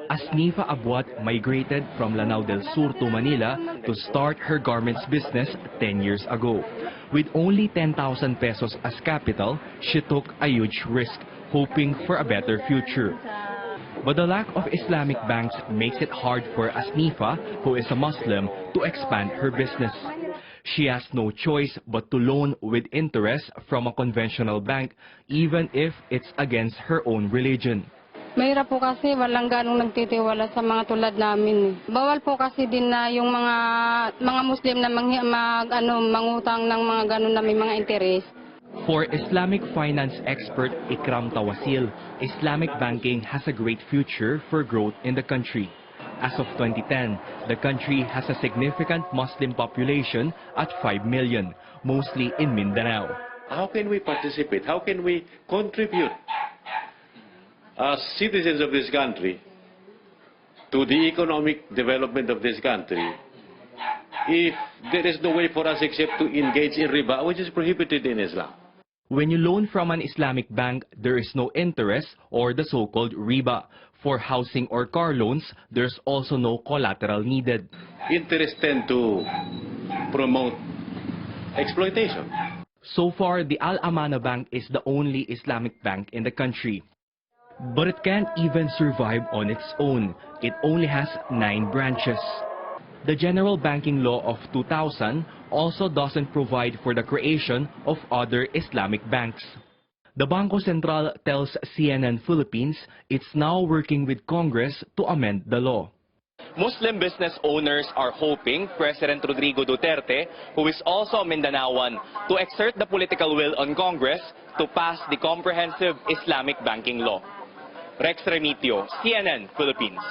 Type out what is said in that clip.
Asnifa Abuat migrated from Lanao del Sur to Manila to start her garments business 10 years ago. With only 10,000 pesos as capital, she took a huge risk, hoping for a better future. But the lack of Islamic banks makes it hard for Asnifa, who is a Muslim, to expand her business. She has no choice but to loan with interest from a conventional bank, even if it's against her own religion. Mahirap po kasi walang ganong nagtitiwala sa mga tulad namin. Bawal po kasi din na yung mga Muslim na mangutang ng mga ganon na may mga interes. For Islamic finance expert Ikram Tawasil, Islamic banking has a great future for growth in the country. As of 2010, the country has a significant Muslim population at 5 million, mostly in Mindanao. How can we participate? How can we contribute as citizens of this country to the economic development of this country if there is no way for us except to engage in riba, which is prohibited in Islam? When you loan from an Islamic bank, there is no interest or the so-called riba. For housing or car loans, there's also no collateral needed. Interests tend to promote exploitation. So far, the Al-Amana Bank is the only Islamic bank in the country. But it can't even survive on its own. It only has 9 branches. The General Banking Law of 2000 also doesn't provide for the creation of other Islamic banks. The Bangko Sentral tells CNN Philippines it's now working with Congress to amend the law. Muslim business owners are hoping President Rodrigo Duterte, who is also a Mindanaoan, to exert the political will on Congress to pass the comprehensive Islamic banking law. Rex Remitio, CNN Philippines.